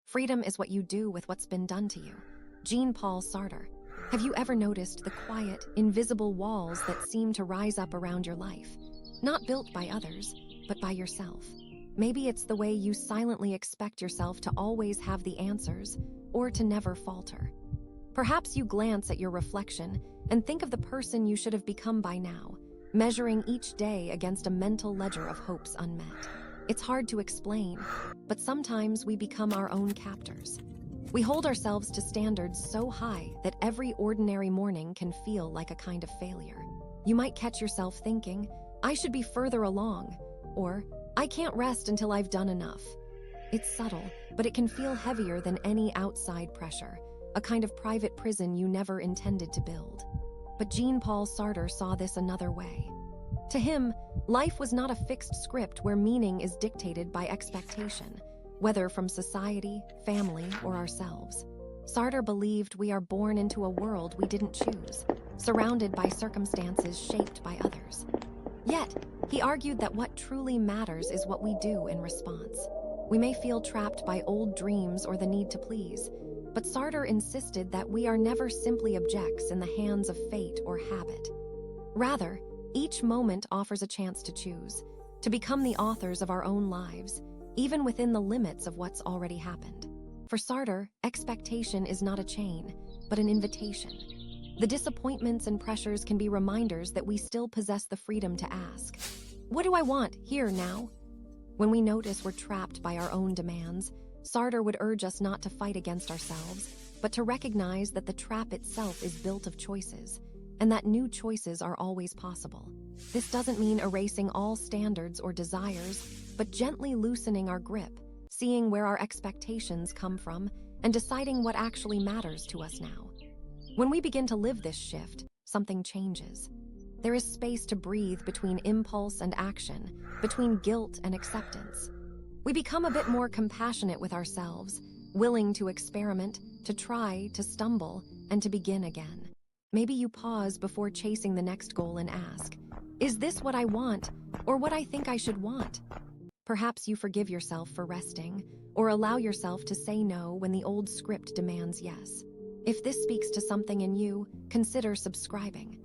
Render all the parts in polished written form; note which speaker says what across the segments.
Speaker 1: Freedom is what you do with what's been done to you. Jean-Paul Sartre. Have you ever noticed the quiet, invisible walls that seem to rise up around your life? Not built by others, but by yourself. Maybe it's the way you silently expect yourself to always have the answers, or to never falter. Perhaps you glance at your reflection and think of the person you should have become by now, measuring each day against a mental ledger of hopes unmet. It's hard to explain, but sometimes we become our own captors. We hold ourselves to standards so high that every ordinary morning can feel like a kind of failure. You might catch yourself thinking, I should be further along, or I can't rest until I've done enough. It's subtle, but it can feel heavier than any outside pressure, a kind of private prison you never intended to build. But Jean-Paul Sartre saw this another way. To him, life was not a fixed script where meaning is dictated by expectation, whether from society, family, or ourselves. Sartre believed we are born into a world we didn't choose, surrounded by circumstances shaped by others. Yet, he argued that what truly matters is what we do in response. We may feel trapped by old dreams or the need to please, but Sartre insisted that we are never simply objects in the hands of fate or habit. Rather, each moment offers a chance to choose, to become the authors of our own lives, even within the limits of what's already happened. For Sartre, expectation is not a chain, but an invitation. The disappointments and pressures can be reminders that we still possess the freedom to ask, what do I want, here, now? When we notice we're trapped by our own demands, Sartre would urge us not to fight against ourselves, but to recognize that the trap itself is built of choices, and that new choices are always possible. This doesn't mean erasing all standards or desires, but gently loosening our grip, seeing where our expectations come from, and deciding what actually matters to us now. When we begin to live this shift, something changes. There is space to breathe between impulse and action, between guilt and acceptance. We become a bit more compassionate with ourselves, willing to experiment, to try, to stumble, and to begin again. Maybe you pause before chasing the next goal and ask, is this what I want, or what I think I should want? Perhaps you forgive yourself for resting, or allow yourself to say no when the old script demands yes. If this speaks to something in you, consider subscribing.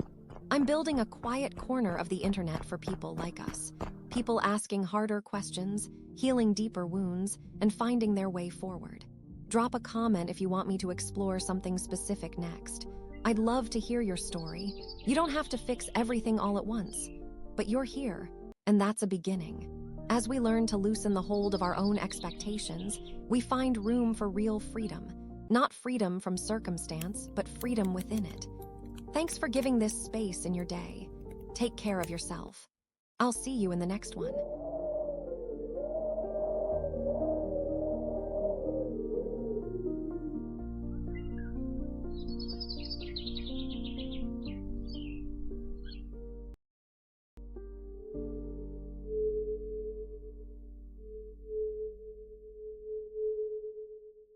Speaker 1: I'm building a quiet corner of the internet for people like us, people asking harder questions, healing deeper wounds, and finding their way forward. Drop a comment if you want me to explore something specific next. I'd love to hear your story. You don't have to fix everything all at once, but you're here, and that's a beginning. As we learn to loosen the hold of our own expectations, we find room for real freedom. Not freedom from circumstance, but freedom within it. Thanks for giving this space in your day. Take care of yourself. I'll see you in the next one.